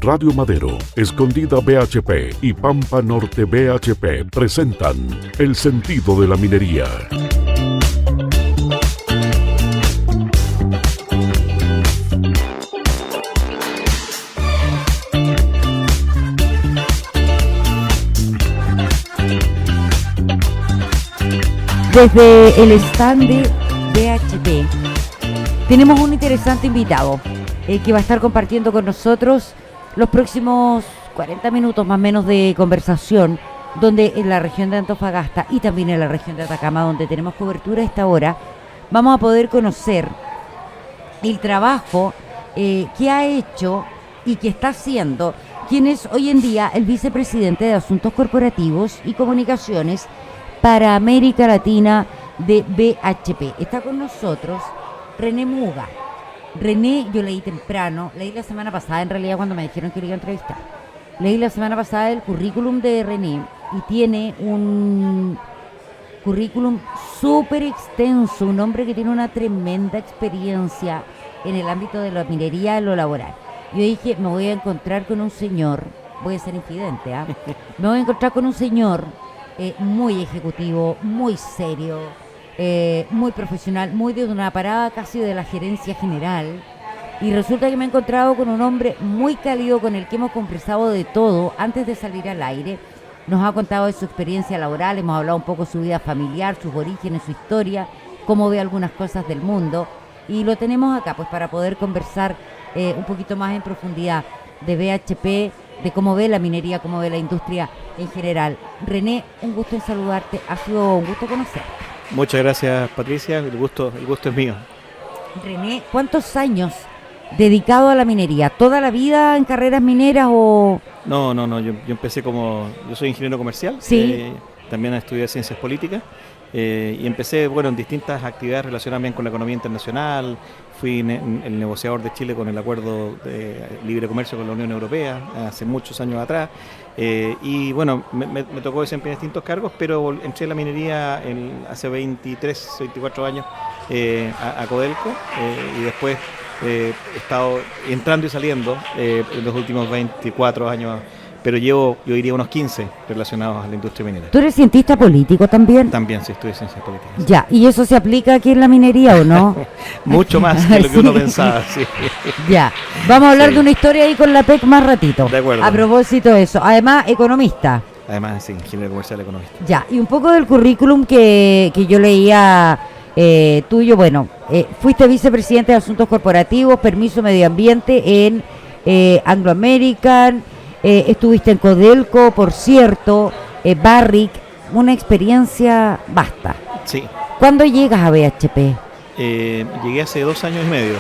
Radio Madero, Escondida BHP y Pampa Norte BHP presentan El sentido de la minería. Desde el stand de BHP tenemos un interesante invitado que va a estar compartiendo con nosotros los próximos 40 minutos más o menos de conversación, donde en la región de Antofagasta y también en la región de Atacama, donde tenemos cobertura a esta hora, vamos a poder conocer el trabajo que ha hecho y que está haciendo quien es hoy en día el vicepresidente de Asuntos Corporativos y Comunicaciones para América Latina de BHP. Está con nosotros René Muga. René, yo leí temprano, leí la semana pasada en realidad cuando me dijeron que le iba a entrevistar. Leí la semana pasada el currículum de René y tiene un currículum súper extenso, un hombre que tiene una tremenda experiencia en el ámbito de la minería, en lo laboral. Yo dije, me voy a encontrar con un señor, voy a ser infidente, me voy a encontrar con un señor muy ejecutivo, muy serio, muy profesional, muy de una parada casi de la gerencia general, y resulta que me he encontrado con un hombre muy cálido con el que hemos conversado de todo antes de salir al aire. Nos ha contado de su experiencia laboral, hemos hablado un poco de su vida familiar, sus orígenes, su historia, cómo ve algunas cosas del mundo, y lo tenemos acá pues para poder conversar un poquito más en profundidad de BHP, de cómo ve la minería, cómo ve la industria en general. René, un gusto en saludarte, ha sido un gusto conocerte. Muchas gracias, Patricia, el gusto es mío. René, ¿cuántos años dedicado a la minería? ¿Toda la vida en carreras mineras o...? No, yo empecé yo soy ingeniero comercial, sí. También estudié ciencias políticas, y empecé, en distintas actividades relacionadas bien con la economía internacional. Fui el negociador de Chile con el acuerdo de libre comercio con la Unión Europea hace muchos años atrás, y me tocó desempeñar distintos cargos, pero entré en la minería hace 23, 24 años a Codelco, y después he estado entrando y saliendo en los últimos 24 años, pero yo diría unos 15 relacionados a la industria minera. ¿Tú eres cientista político también? También, sí, estudio ciencias políticas. Ya, ¿y eso se aplica aquí en la minería o no? Mucho más que lo que uno pensaba, sí. Ya, vamos a hablar de una historia ahí con la PEC más ratito. De acuerdo. A propósito de eso, además economista. Además, sí, ingeniero comercial economista. Ya, y un poco del currículum que yo leía tuyo, fuiste vicepresidente de Asuntos Corporativos, Permiso Medio Ambiente en Anglo American, estuviste en Codelco, por cierto, Barrick, una experiencia vasta. Sí. ¿Cuándo llegas a BHP? Llegué hace 2 años y medio,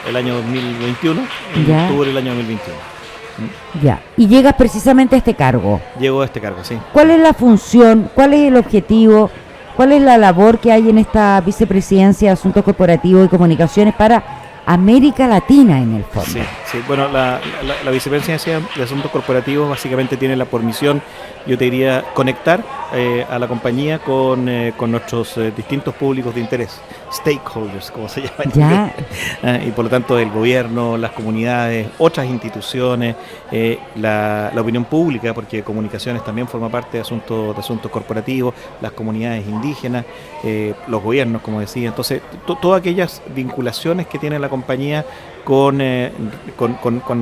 el año 2021, en octubre del año 2021. Ya, y llegas precisamente a este cargo. Llego a este cargo, sí. ¿Cuál es la función, cuál es el objetivo, cuál es la labor que hay en esta vicepresidencia de Asuntos Corporativos y Comunicaciones para América Latina en el fondo? Sí. Bueno, la vicepresidencia de Asuntos Corporativos básicamente tiene por misión, yo te diría, conectar a la compañía con nuestros distintos públicos de interés, stakeholders, como se llama en inglés. Y por lo tanto el gobierno, las comunidades, otras instituciones, la opinión pública, porque comunicaciones también forma parte de asuntos corporativos, las comunidades indígenas, los gobiernos, como decía. Entonces, todas aquellas vinculaciones que tiene la compañía con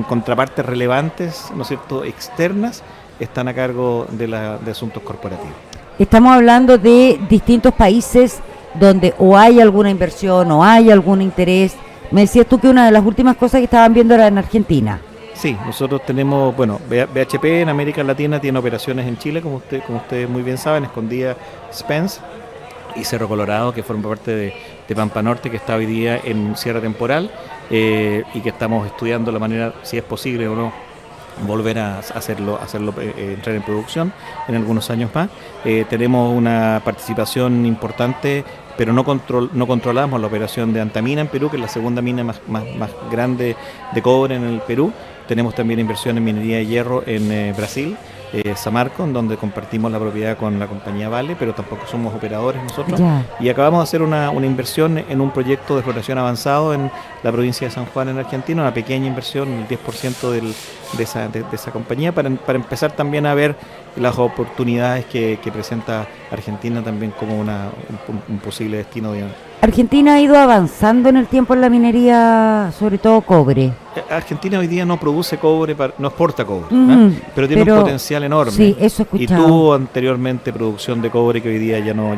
contrapartes relevantes, ¿no es cierto?, externas, están a cargo de asuntos corporativos. Estamos hablando de distintos países donde o hay alguna inversión o hay algún interés. Me decías tú que una de las últimas cosas que estaban viendo era en Argentina. Sí, nosotros tenemos, BHP en América Latina tiene operaciones en Chile, como ustedes muy bien saben, Escondida, Spence y Cerro Colorado, que forman parte de Pampa Norte, que está hoy día en cierre temporal, y que estamos estudiando la manera, si es posible o no, volver a hacerlo entrar en producción en algunos años más. Tenemos una participación importante, pero no controlamos la operación de Antamina en Perú, que es la segunda mina más grande de cobre en el Perú. Tenemos también inversión en minería de hierro en Brasil, Samarco, en donde compartimos la propiedad con la compañía Vale, pero tampoco somos operadores nosotros. Ya. Y acabamos de hacer una inversión en un proyecto de exploración avanzado en la provincia de San Juan, en Argentina, una pequeña inversión, el 10% de esa compañía, para empezar también a ver las oportunidades que presenta Argentina también como un posible destino, digamos. Argentina ha ido avanzando en el tiempo en la minería, sobre todo cobre. Argentina hoy día no produce cobre, no exporta cobre, pero tiene un potencial enorme. Sí, eso he escuchado. Y tuvo anteriormente producción de cobre que hoy día ya no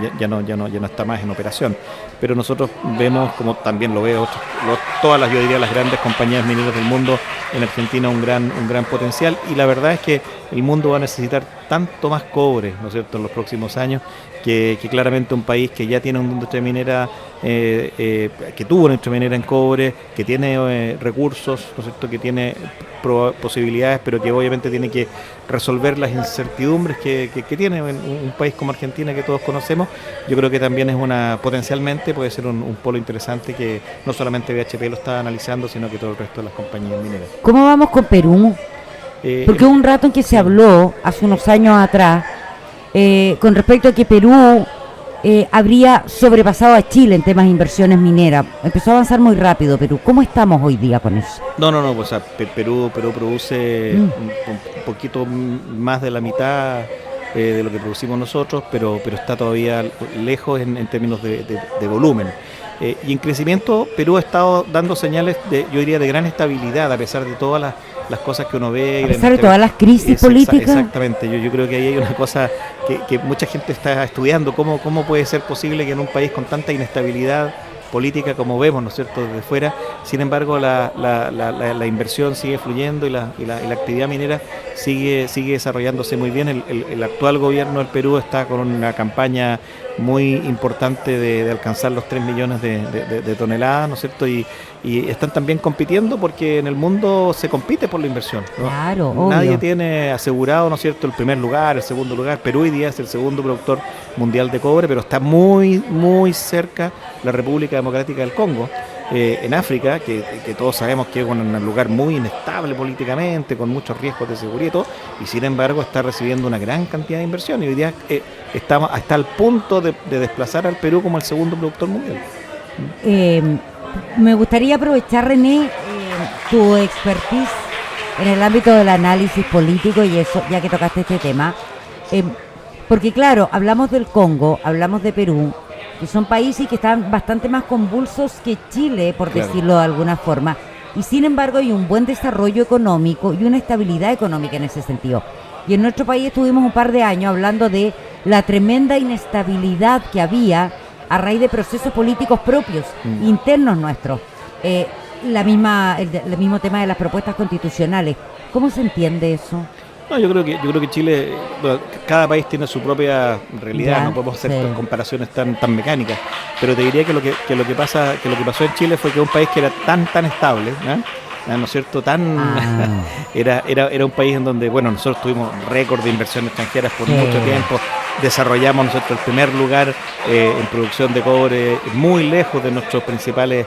está más en operación. Pero nosotros vemos, como también lo veo todas las, yo diría, las grandes compañías mineras del mundo, en Argentina un gran potencial, y la verdad es que el mundo va a necesitar tanto más cobre, ¿no es cierto?, en los próximos años, que claramente un país que ya tiene una industria minera, que tuvo una industria minera en cobre, que tiene recursos, ¿no es cierto?, que tiene posibilidades, pero que obviamente tiene que resolver las incertidumbres que tiene un país como Argentina, que todos conocemos. Yo creo que también es potencialmente puede ser un polo interesante, que no solamente BHP lo está analizando, sino que todo el resto de las compañías mineras. ¿Cómo vamos con Perú? Porque hubo un rato en que se habló, hace unos años atrás, con respecto a que Perú habría sobrepasado a Chile en temas de inversiones mineras. Empezó a avanzar muy rápido Perú. ¿Cómo estamos hoy día con eso? No, pues, o sea, Perú produce un poquito más de la mitad de lo que producimos nosotros, pero está todavía lejos en términos de volumen. Y en crecimiento, Perú ha estado dando señales, yo diría, de gran estabilidad, a pesar de todas las cosas que uno ve. A pesar de todas las crisis políticas. Exactamente, yo creo que ahí hay una cosa que mucha gente está estudiando, cómo puede ser posible que en un país con tanta inestabilidad política como vemos, ¿no es cierto?, desde fuera, sin embargo la inversión sigue fluyendo y la actividad minera sigue desarrollándose muy bien. El actual gobierno del Perú está con una campaña muy importante de alcanzar los 3 millones de toneladas, ¿no es cierto?, y están también compitiendo, porque en el mundo se compite por la inversión, ¿no? Claro, nadie obvio. tiene asegurado, ¿no es cierto?, el primer lugar, el segundo lugar. Perú hoy día es el segundo productor mundial de cobre, pero está muy cerca la República Democrática del Congo, en África, que todos sabemos que es un lugar muy inestable políticamente, con muchos riesgos de seguridad y todo, y sin embargo está recibiendo una gran cantidad de inversión, y hoy día estamos hasta el punto de desplazar al Perú como el segundo productor mundial. Me gustaría aprovechar, René, tu expertise en el ámbito del análisis político, y eso, ya que tocaste este tema, porque claro, hablamos del Congo, hablamos de Perú, que son países que están bastante más convulsos que Chile, por Claro. decirlo de alguna forma, y sin embargo hay un buen desarrollo económico y una estabilidad económica en ese sentido. Y en nuestro país estuvimos un par de años hablando de la tremenda inestabilidad que había a raíz de procesos políticos propios, internos nuestros. El mismo tema de las propuestas constitucionales. ¿Cómo se entiende eso? No, yo creo que Chile, bueno, cada país tiene su propia realidad, Ya, no podemos hacer sí. comparaciones tan mecánicas, pero te diría que lo que pasó en Chile fue que un país que era tan estable, ¿no es cierto?, era un país en donde, bueno, nosotros tuvimos récord de inversión extranjeras por Sí. mucho tiempo, desarrollamos nosotros el primer lugar en producción de cobre, muy lejos de nuestros principales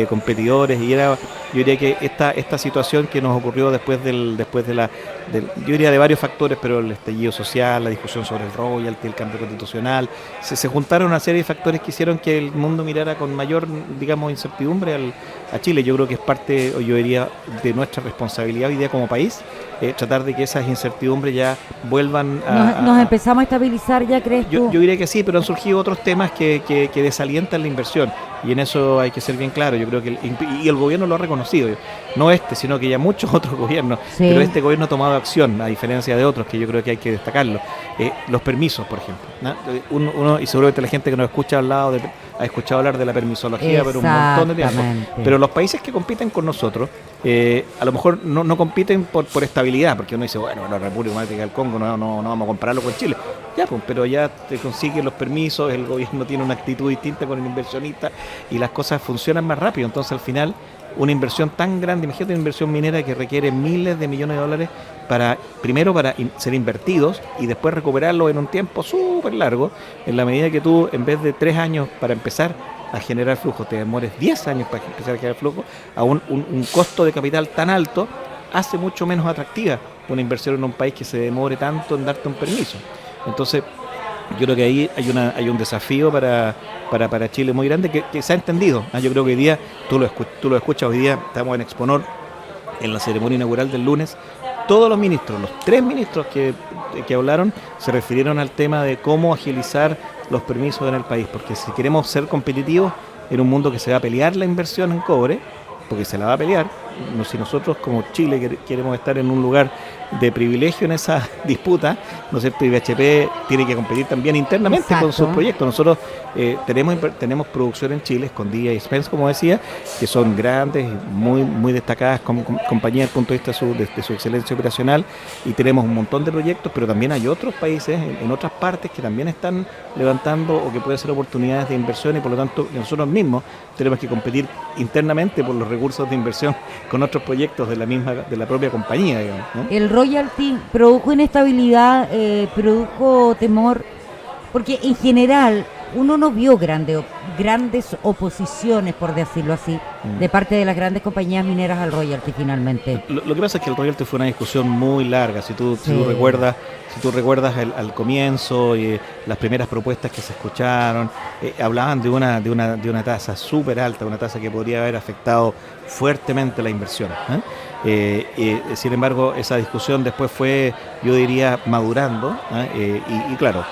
competidores, y yo diría que esta situación que nos ocurrió después yo diría de varios factores, pero el estallido social, la discusión sobre el royalty, el cambio constitucional, se juntaron una serie de factores que hicieron que el mundo mirara con mayor, digamos, incertidumbre a Chile. Yo creo que es parte, yo diría, de nuestra responsabilidad hoy día como país, tratar de que esas incertidumbres ya vuelvan Nos empezamos a estabilizar, ¿ya crees tú? Yo diría que sí, pero han surgido otros temas que desalientan la inversión, y en eso hay que ser bien claro. Yo creo que el gobierno lo ha reconocido, no sino que ya muchos otros gobiernos, Sí. pero este gobierno ha tomado acción, a diferencia de otros, que yo creo que hay que destacarlo. Los permisos, por ejemplo, ¿no? Uno, y seguramente la gente que nos escucha ha escuchado hablar de la permisología por un montón de tiempo, Exactamente. pero los países que compiten con nosotros, a lo mejor no compiten por estabilidad, porque uno dice, bueno, la República Democrática del Congo no vamos a compararlo con Chile, ya pues, pero ya te consiguen los permisos, el gobierno tiene una actitud distinta con el inversionista, y las cosas funcionan más rápido. Entonces, al final, una inversión tan grande, imagínate una inversión minera que requiere miles de millones de dólares primero para ser invertidos y después recuperarlo en un tiempo súper largo, en la medida que tú, en vez de 3 años para empezar a generar flujo, te demores 10 años para empezar a generar flujo, a un costo de capital tan alto, hace mucho menos atractiva una inversión en un país que se demore tanto en darte un permiso. Entonces, yo creo que ahí hay un desafío para Chile muy grande que se ha entendido. Yo creo que hoy día, tú lo escuchas, hoy día estamos en Exponor, en la ceremonia inaugural del lunes. Todos los ministros, los 3 ministros que hablaron, se refirieron al tema de cómo agilizar los permisos en el país, porque si queremos ser competitivos en un mundo que se va a pelear la inversión en cobre, porque se la va a pelear, si nosotros como Chile queremos estar en un lugar de privilegio en esa disputa, ¿no es cierto? Y BHP tiene que competir también internamente. Exacto. Con sus proyectos. Nosotros tenemos producción en Chile, Escondida y Spence, como decía, que son grandes y muy destacadas compañías desde el punto de vista de su excelencia operacional, y tenemos un montón de proyectos, pero también hay otros países en otras partes que también están levantando o que pueden ser oportunidades de inversión, y por lo tanto nosotros mismos tenemos que competir internamente por los recursos de inversión con otros proyectos de la propia compañía, digamos, ¿no? El royalty produjo inestabilidad, produjo temor, porque en general uno no vio grandes oposiciones, por decirlo así, de parte de las grandes compañías mineras al royalty finalmente. Lo que pasa es que el royalty fue una discusión muy larga. Si tú recuerdas al comienzo y las primeras propuestas que se escucharon, hablaban de una tasa súper alta, una tasa que podría haber afectado fuertemente la inversión. Sin embargo, esa discusión después fue, yo diría, madurando, y claro,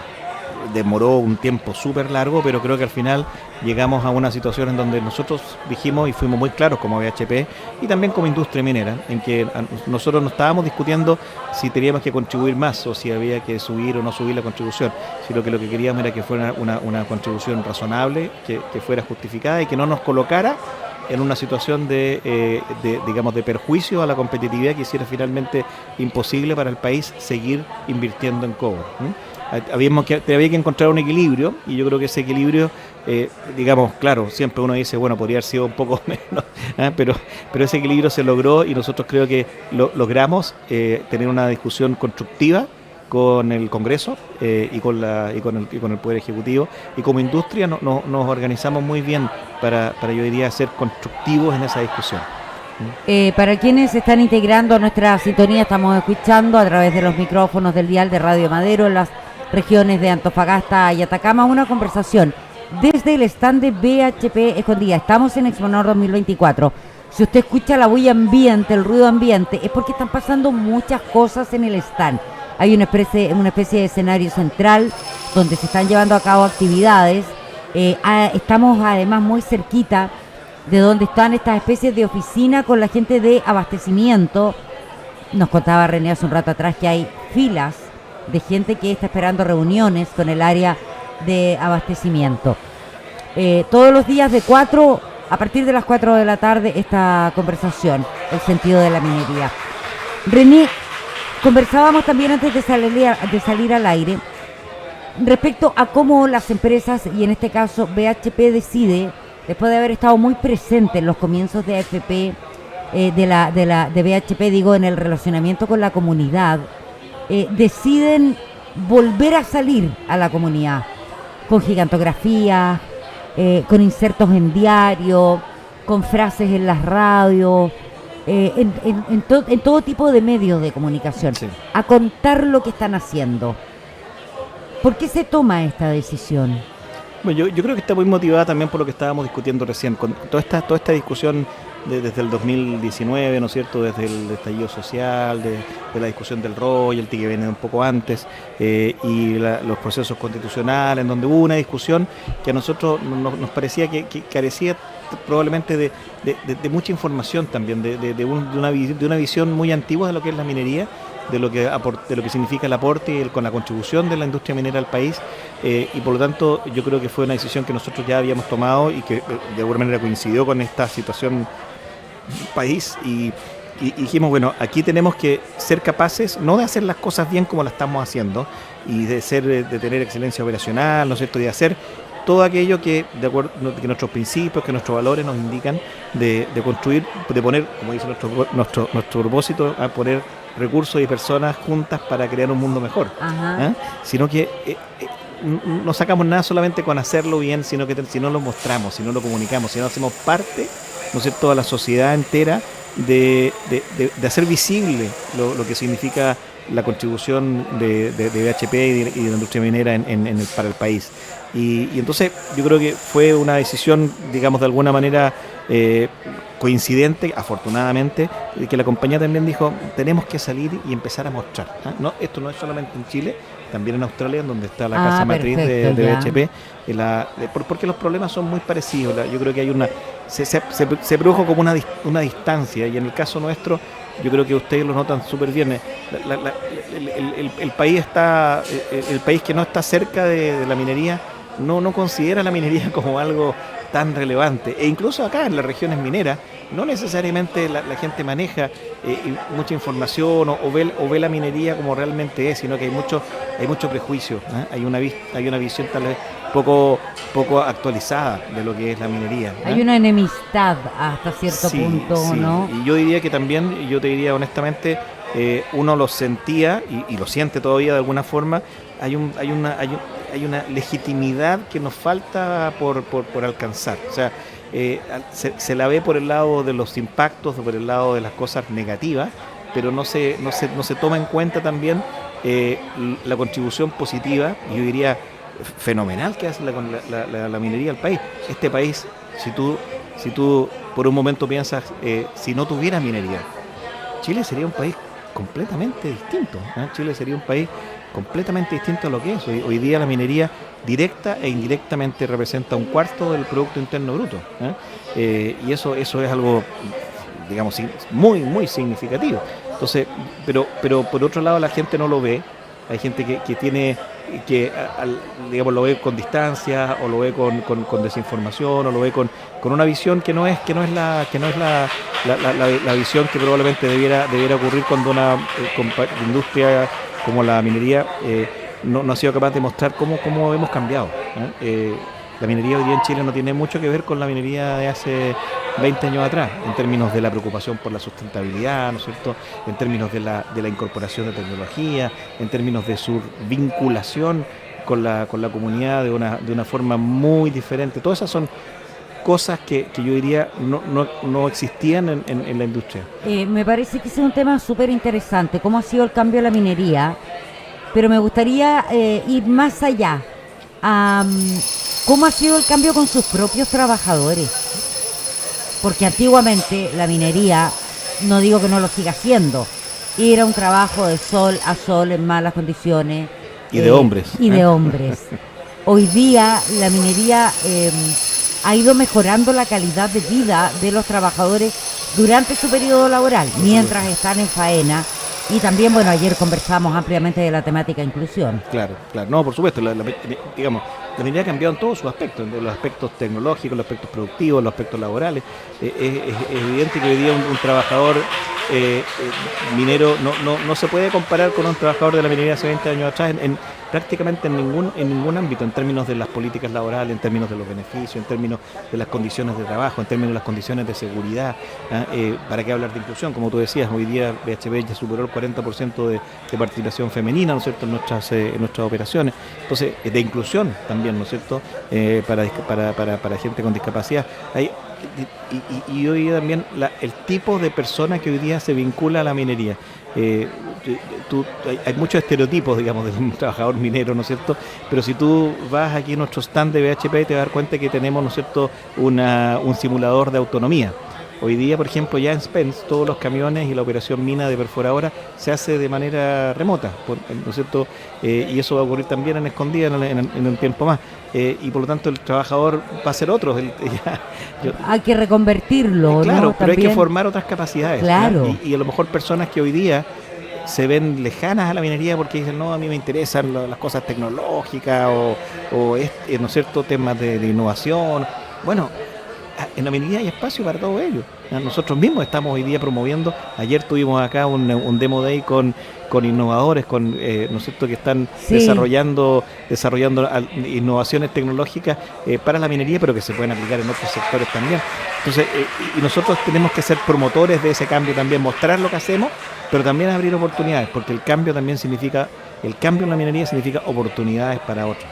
demoró un tiempo súper largo, pero creo que al final llegamos a una situación en donde nosotros dijimos y fuimos muy claros como BHP y también como industria minera, en que nosotros no estábamos discutiendo si teníamos que contribuir más o si había que subir o no subir la contribución, sino que lo que queríamos era que fuera una contribución razonable, que fuera justificada y que no nos colocara en una situación de perjuicio a la competitividad que hiciera finalmente imposible para el país seguir invirtiendo en cobre. Había que encontrar un equilibrio, y yo creo que ese equilibrio, claro, siempre uno dice, bueno, podría haber sido un poco menos, pero ese equilibrio se logró, y nosotros creo que logramos tener una discusión constructiva con el Congreso y con el Poder Ejecutivo, y como industria nos organizamos muy bien para yo diría ser constructivos en esa discusión. Para quienes se están integrando a nuestra sintonía, estamos escuchando a través de los micrófonos del dial de Radio Madero en las regiones de Antofagasta y Atacama una conversación desde el stand de BHP Escondida. Estamos en Exponor 2024. Si usted escucha la bulla ambiente, el ruido ambiente, es porque están pasando muchas cosas en el stand. Hay una especie de escenario central donde se están llevando a cabo actividades. Estamos además muy cerquita de donde están estas especies de oficina con la gente de abastecimiento. Nos contaba René hace un rato atrás que hay filas de gente que está esperando reuniones con el área de abastecimiento. Todos los días a partir de las 4 de la tarde, esta conversación, el sentido de la minería. René, conversábamos también antes de salir al aire respecto a cómo las empresas, y en este caso BHP, decide, después de haber estado muy presente en los comienzos de AFP, de BHP, en el relacionamiento con la comunidad, deciden volver a salir a la comunidad con gigantografías, con insertos en diario, con frases en las radios, en todo tipo de medios de comunicación, sí, a contar lo que están haciendo. ¿Por qué se toma esta decisión? Bueno, yo creo que está muy motivada también por lo que estábamos discutiendo recién, con toda esta discusión desde el 2019, ¿no es cierto?, desde el estallido social, de la discusión del royalty que viene un poco antes, y los procesos constitucionales, en donde hubo una discusión que a nosotros nos parecía que carecía probablemente de mucha información también, de una visión muy antigua de lo que es la minería, de lo que significa el aporte con la contribución de la industria minera al país, y por lo tanto yo creo que fue una decisión que nosotros ya habíamos tomado y que de alguna manera coincidió con esta situación país, y dijimos, bueno, aquí tenemos que ser capaces no de hacer las cosas bien como las estamos haciendo y de tener excelencia operacional, ¿no es cierto?, de hacer todo aquello que de acuerdo que nuestros principios, que nuestros valores nos indican, de construir, de poner, como dice nuestro propósito, a poner recursos y personas juntas para crear un mundo mejor, sino que no sacamos nada solamente con hacerlo bien, sino que si no lo mostramos, si no lo comunicamos, si no hacemos parte, ¿no es cierto?, a la sociedad entera de hacer visible lo que significa la contribución de BHP y de la industria minera para el país. Y entonces yo creo que fue una decisión, digamos, de alguna manera coincidente, afortunadamente, que la compañía también dijo, tenemos que salir y empezar a mostrar. No, esto no es solamente en Chile, también en Australia, donde está la casa matriz de BHP, porque los problemas son muy parecidos. Yo creo que hay se produjo como una distancia, y en el caso nuestro, yo creo que ustedes lo notan súper bien. El país que no está cerca de la minería no considera la minería como algo tan relevante, e incluso acá en las regiones mineras no necesariamente la gente maneja mucha información o ve la minería como realmente es, sino que hay mucho prejuicio, hay una visión tal vez poco actualizada de lo que es la minería. Hay una enemistad hasta cierto punto, sí. ¿no? Y yo diría que también, yo te diría honestamente, uno lo sentía y lo siente todavía de alguna forma. Hay una legitimidad que nos falta por alcanzar. O sea, se la ve por el lado de los impactos, por el lado de las cosas negativas, pero no se toma en cuenta también la contribución positiva, y yo diría fenomenal, que hace la minería al país. Este país, si tú por un momento piensas, si no tuviera minería, Chile sería un país completamente distinto. Chile sería un país completamente distinto a lo que es. Hoy día la minería directa e indirectamente representa 1/4 del Producto Interno Bruto. Y eso es algo, digamos, muy, muy significativo. Entonces, pero por otro lado la gente no lo ve. Hay gente digamos, lo ve con distancia, o lo ve con desinformación, o lo ve con una visión que no es la visión que probablemente debiera ocurrir cuando una industria como la minería no ha sido capaz de mostrar cómo hemos cambiado. La minería hoy día en Chile no tiene mucho que ver con la minería de hace 20 años atrás, en términos de la preocupación por la sustentabilidad, ¿no es cierto?, en términos de la incorporación de tecnología, en términos de su vinculación con la comunidad de una forma muy diferente. Todas esas son cosas que yo diría no existían en la industria. Me parece que ese es un tema súper interesante, cómo ha sido el cambio de la minería, pero me gustaría ir más allá. ¿Cómo ha sido el cambio con sus propios trabajadores? Porque antiguamente la minería, no digo que no lo siga haciendo, era un trabajo de sol a sol en malas condiciones. Y de hombres. Y de hombres. Hoy día la minería ha ido mejorando la calidad de vida de los trabajadores durante su periodo laboral, mientras están en faena. Y también, bueno, ayer conversamos ampliamente de la temática inclusión. Claro, no, por supuesto, digamos, la minería ha cambiado en todos sus aspectos, en los aspectos tecnológicos, los aspectos productivos, los aspectos laborales. Es evidente que hoy día un trabajador minero no se puede comparar con un trabajador de la minería hace 20 años atrás prácticamente en ningún ámbito, en términos de las políticas laborales, en términos de los beneficios, en términos de las condiciones de trabajo, en términos de las condiciones de seguridad. ¿Para qué hablar de inclusión? Como tú decías, hoy día BHP ya superó el 40% de participación femenina, ¿no es cierto?, en nuestras operaciones. Entonces, de inclusión también, ¿no es cierto?, para gente con discapacidad. Y hoy día también el tipo de persona que hoy día se vincula a la minería. Hay muchos estereotipos, digamos, de un trabajador minero, ¿no es cierto? Pero si tú vas aquí a nuestro stand de BHP, te vas a dar cuenta que tenemos, ¿no es cierto?, un simulador de autonomía. Hoy día, por ejemplo, ya en Spence, todos los camiones y la operación mina de perforadora se hace de manera remota, ¿no es cierto? Y eso va a ocurrir también en Escondida en un tiempo más. Y por lo tanto el trabajador va a ser otro. Hay que reconvertirlo, claro, ¿no? pero También hay que formar otras capacidades. Claro. Y a lo mejor personas que hoy día se ven lejanas a la minería porque dicen, no, a mí me interesan las cosas tecnológicas o ¿no es cierto?, temas de innovación. Bueno, en la minería hay espacio para todo ello. Nosotros mismos estamos hoy día promoviendo. Ayer tuvimos acá un demo day con innovadores, ¿no es cierto?, que están desarrollando innovaciones tecnológicas para la minería, pero que se pueden aplicar en otros sectores también. Entonces, y nosotros tenemos que ser promotores de ese cambio también, mostrar lo que hacemos, pero también abrir oportunidades, porque el cambio en la minería significa oportunidades para otros.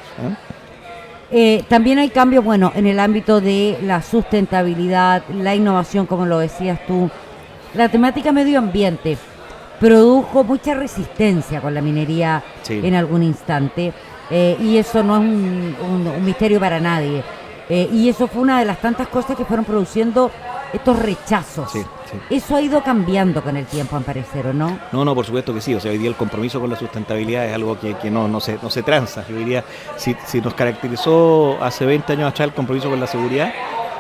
También hay cambios, bueno, en el ámbito de la sustentabilidad, la innovación, como lo decías tú. la temática medio ambiente produjo mucha resistencia con la minería Sí. en algún instante, y eso no es un misterio para nadie. Y eso fue una de las tantas cosas que fueron produciendo estos rechazos. Sí, sí. Eso ha ido cambiando con el tiempo, al parecer, ¿o no? No, por supuesto que sí. O sea, hoy día el compromiso con la sustentabilidad es algo que no se transa. Yo diría, si nos caracterizó hace 20 años atrás el compromiso con la seguridad,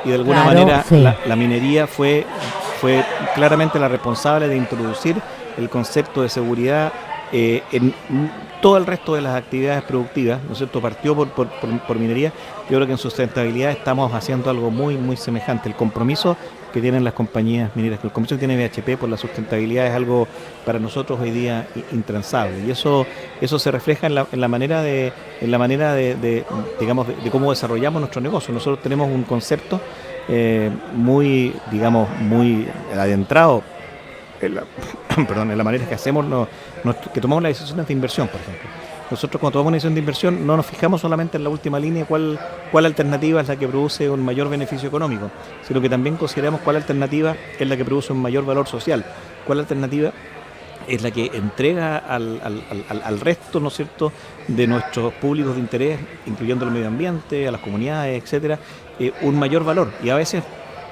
y de alguna Claro, manera sí. la minería fue claramente la responsable de introducir el concepto de seguridad en todo el resto de las actividades productivas, ¿no es cierto? Partió por minería. Yo creo que en sustentabilidad estamos haciendo algo muy, muy semejante. El compromiso que tienen las compañías mineras, el compromiso que tiene BHP por la sustentabilidad es algo para nosotros hoy día intransable. Y eso se refleja en la manera de digamos, de cómo desarrollamos nuestro negocio. Nosotros tenemos un concepto muy, digamos, muy adentrado en la manera que hacemos, que tomamos las decisiones de inversión, por ejemplo. Nosotros cuando tomamos una decisión de inversión no nos fijamos solamente en la última línea cuál alternativa es la que produce un mayor beneficio económico, sino que también consideramos cuál alternativa es la que produce un mayor valor social, cuál alternativa es la que entrega al resto, ¿no es cierto?, de nuestros públicos de interés, incluyendo el medio ambiente, a las comunidades, etcétera, un mayor valor. Y a veces,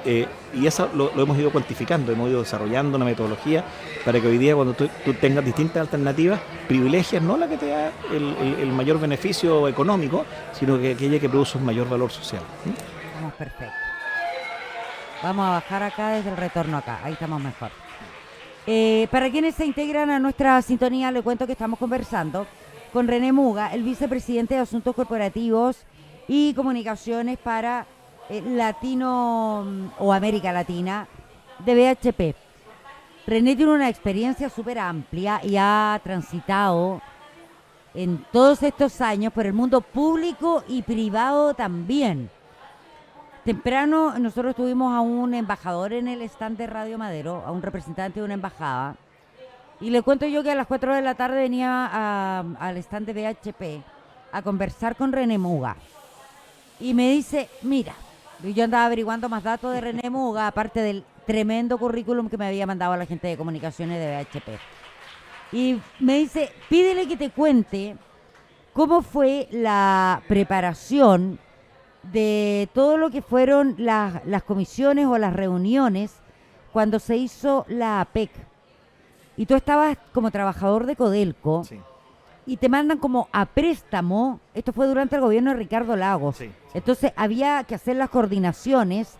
y eso lo hemos ido cuantificando, hemos ido desarrollando una metodología para que hoy día, cuando tú tengas distintas alternativas, privilegias no la que te da el mayor beneficio económico, sino que aquella que produce un mayor valor social. Estamos perfectos. Vamos a bajar acá desde el retorno acá, ahí estamos mejor. Para quienes se integran a nuestra sintonía, le cuento que estamos conversando con René Muga, el vicepresidente de Asuntos Corporativos y Comunicaciones para Latino o América Latina de BHP. René tiene una experiencia súper amplia y ha transitado en todos estos años por el mundo público y privado también. Temprano nosotros tuvimos a un embajador en el stand de Radio Madero, a un representante de una embajada, y le cuento yo que a las 4 de la tarde venía al stand de BHP a conversar con René Muga. Y me dice, mira, yo andaba averiguando más datos de René Muga, aparte del tremendo currículum que me había mandado la gente de comunicaciones de BHP. Y me dice, pídele que te cuente cómo fue la preparación de todo lo que fueron las comisiones o las reuniones cuando se hizo la APEC. Y tú estabas como trabajador de Codelco, Sí. y te mandan como a préstamo. Esto fue durante el gobierno de Ricardo Lagos. Sí. Entonces había que hacer las coordinaciones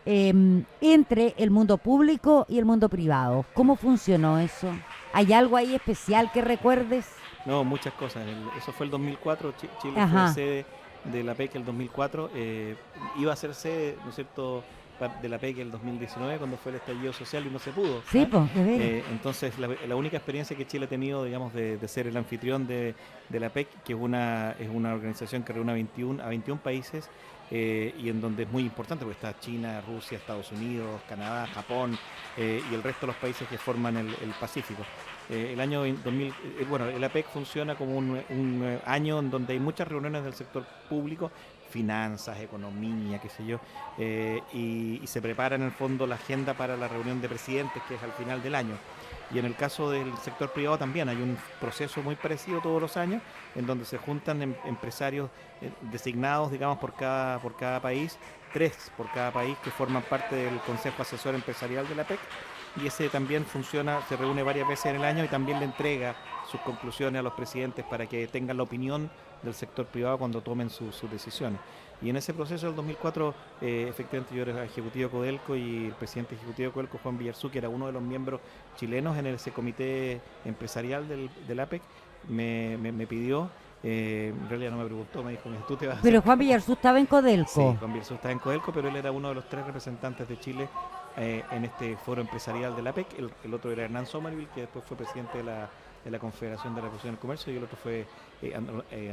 entre el mundo público y el mundo privado. ¿Cómo funcionó eso? ¿Hay algo ahí especial que recuerdes? No, muchas cosas. Eso fue el 2004, Chile Ajá. fue sede de la PEC el 2004, iba a ser sede, ¿no es cierto?, de la PEC el 2019, cuando fue el estallido social y no se pudo. Sí, pues, de veras. Entonces, la única experiencia que Chile ha tenido, digamos, de ser el anfitrión de la PEC, que es una organización que reúne a 21 países, y en donde es muy importante, porque está China, Rusia, Estados Unidos, Canadá, Japón, y el resto de los países que forman el Pacífico. El año 2000, el APEC funciona como un año en donde hay muchas reuniones del sector público, finanzas, economía, qué sé yo, y se prepara en el fondo la agenda para la reunión de presidentes, que es al final del año. Y en el caso del sector privado también hay un proceso muy parecido todos los años, en donde se juntan empresarios designados, digamos, por cada país, 3 por cada país, que forman parte del Consejo Asesor Empresarial de la PEC, y ese también funciona, se reúne varias veces en el año y también le entrega sus conclusiones a los presidentes para que tengan la opinión del sector privado cuando tomen sus decisiones. Y en ese proceso del 2004, efectivamente yo era ejecutivo de Codelco, y el presidente ejecutivo de Codelco, Juan Villarzú, que era uno de los miembros chilenos en ese comité empresarial del APEC, me pidió, en realidad no me preguntó, me dijo, tú te vas a Pero hacer... Juan Villarzú estaba en Codelco. Sí, Juan Villarzú estaba en Codelco, pero él era uno de los 3 representantes de Chile en este foro empresarial de la APEC. El otro era Hernán Somerville, que después fue presidente de la Confederación de la Revolución del Comercio, y el otro fue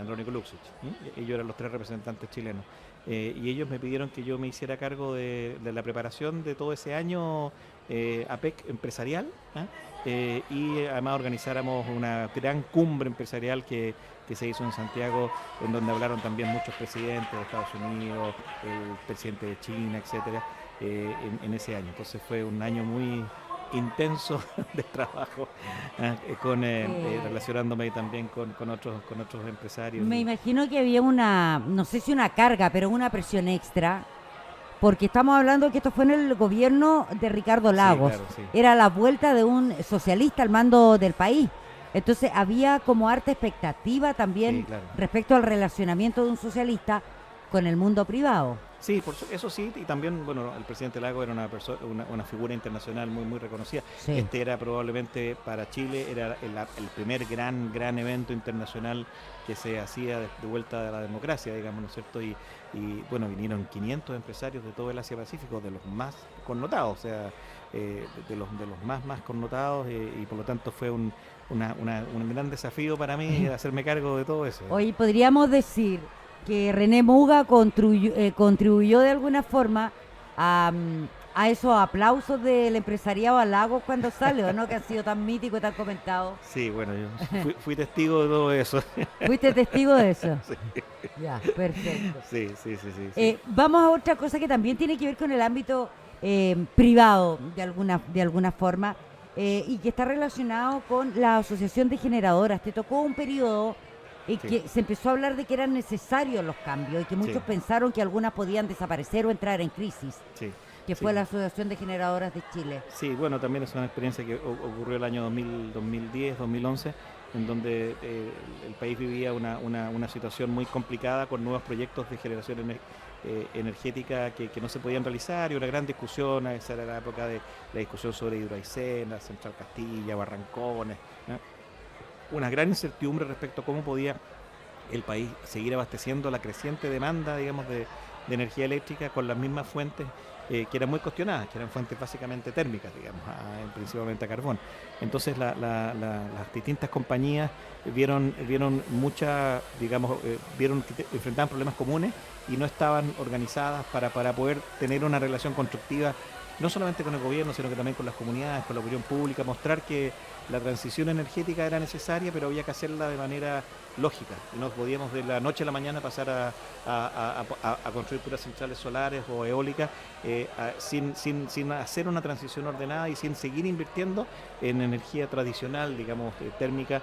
Andrónico Luxich. Ellos eran los 3 representantes chilenos. Y ellos me pidieron que yo me hiciera cargo de la preparación de todo ese año APEC empresarial, y además organizáramos una gran cumbre empresarial que se hizo en Santiago, en donde hablaron también muchos presidentes de Estados Unidos, el presidente de China, etcétera, en ese año. Entonces fue un año muy intenso de trabajo, relacionándome también con otros empresarios. Me imagino que había no sé si una carga, pero una presión extra, porque estamos hablando que esto fue en el gobierno de Ricardo Lagos. Sí, claro, sí. Era la vuelta de un socialista al mando del país. Entonces había como harta expectativa también, Sí, claro. respecto al relacionamiento de un socialista con el mundo privado. Sí, eso sí, y también, bueno, el presidente Lagos era una figura internacional muy reconocida. Sí. Este era probablemente para Chile, era el primer gran evento internacional que se hacía de vuelta a la democracia, digamos, ¿no es cierto? Y bueno, vinieron 500 empresarios de todo el Asia-Pacífico, de los más connotados, o sea, de los más connotados, y por lo tanto fue un gran desafío para mí hacerme cargo de todo eso. Hoy podríamos decir que René Muga contribuyó de alguna forma a esos aplausos del empresariado a Lagos cuando sale, ¿o no? Que ha sido tan mítico y tan comentado. Sí, bueno, yo fui testigo de todo eso. ¿Fuiste testigo de eso? Sí. Ya, perfecto. Sí. Vamos a otra cosa que también tiene que ver con el ámbito privado, de alguna forma, y que está relacionado con la Asociación de Generadoras. Te tocó un periodo Sí. que se empezó a hablar de que eran necesarios los cambios y que muchos Sí. pensaron que algunas podían desaparecer o entrar en crisis, Sí. que Sí. fue la Asociación de Generadoras de Chile. Sí, bueno, también es una experiencia que ocurrió el año 2010, 2011, en donde el país vivía una situación muy complicada con nuevos proyectos de generación energética que no se podían realizar, y una gran discusión. Esa era la época de la discusión sobre Hidroaicén, la Central Castilla, Barrancones, ¿no? Una gran incertidumbre respecto a cómo podía el país seguir abasteciendo la creciente demanda, digamos, de energía eléctrica con las mismas fuentes que eran muy cuestionadas, que eran fuentes básicamente térmicas, digamos, principalmente a carbón. Entonces las distintas compañías vieron que enfrentaban problemas comunes y no estaban organizadas para poder tener una relación constructiva, no solamente con el gobierno, sino que también con las comunidades, con la opinión pública, mostrar que la transición energética era necesaria, pero había que hacerla de manera lógica. Y no podíamos de la noche a la mañana pasar a construir puras centrales solares o eólicas sin hacer una transición ordenada y sin seguir invirtiendo en energía tradicional, digamos, térmica,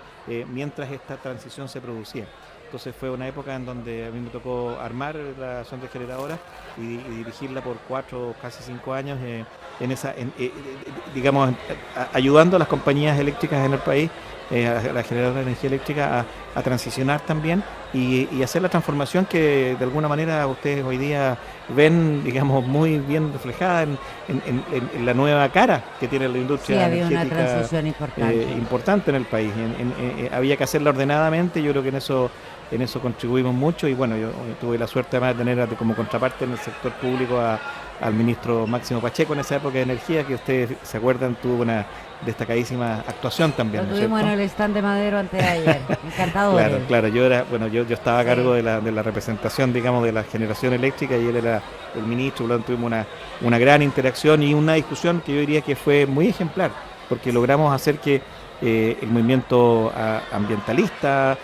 mientras esta transición se producía. Entonces fue una época en donde a mí me tocó armar la Asociación de Generadoras y dirigirla por 4, casi 5 años, ayudando a las compañías eléctricas en el país, a la generadora de energía eléctrica, a transicionar también y hacer la transformación que de alguna manera ustedes hoy día ven, digamos, muy bien reflejada en la nueva cara que tiene la industria energética. Sí, había una transición importante en el país. Había que hacerla ordenadamente. Yo creo que en eso contribuimos mucho, y bueno, yo tuve la suerte además de tener como contraparte en el sector público al ministro Máximo Pacheco en esa época de energía, que ustedes se acuerdan, tuvo una destacadísima actuación también. Lo tuvimos en el stand de Madero antes de ayer, encantador. Claro, yo estaba a cargo de la representación, digamos, de la generación eléctrica, y él era el ministro. Luego tuvimos una gran interacción y una discusión que yo diría que fue muy ejemplar, porque logramos hacer que el movimiento ambientalista,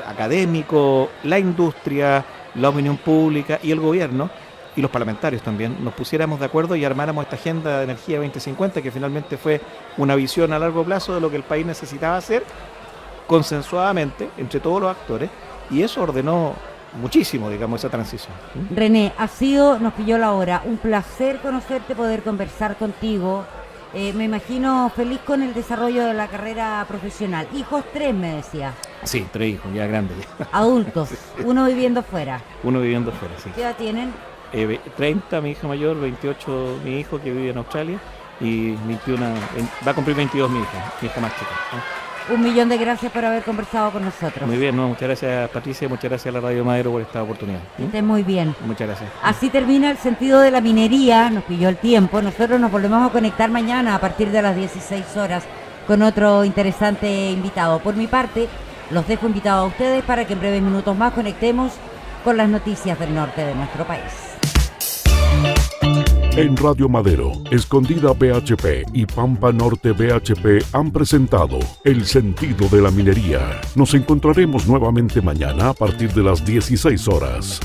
académico, la industria, la opinión pública y el gobierno y los parlamentarios también nos pusiéramos de acuerdo y armáramos esta Agenda de Energía 2050, que finalmente fue una visión a largo plazo de lo que el país necesitaba hacer consensuadamente entre todos los actores, y eso ordenó muchísimo, digamos, esa transición. René, nos pilló la hora, un placer conocerte, poder conversar contigo. Me imagino feliz con el desarrollo de la carrera profesional. Hijos 3, me decía. Sí, 3 hijos, ya grandes. Adultos, uno viviendo fuera. Uno viviendo fuera, sí. ¿Qué edad tienen? 30 mi hija mayor, 28 mi hijo que vive en Australia, y 21, va a cumplir 22 mi hija más chica, ¿no? 1.000.000 de gracias por haber conversado con nosotros. Muy bien, muchas gracias, Patricia, muchas gracias a la Radio Madero por esta oportunidad. Que estén muy bien. Muchas gracias. Así termina el sentido de la minería, nos pilló el tiempo. Nosotros nos volvemos a conectar mañana a partir de las 16 horas con otro interesante invitado. Por mi parte, los dejo invitados a ustedes para que en breves minutos más conectemos con las noticias del norte de nuestro país. En Radio Madero, Escondida BHP y Pampa Norte BHP han presentado El Sentido de la Minería. Nos encontraremos nuevamente mañana a partir de las 16 horas.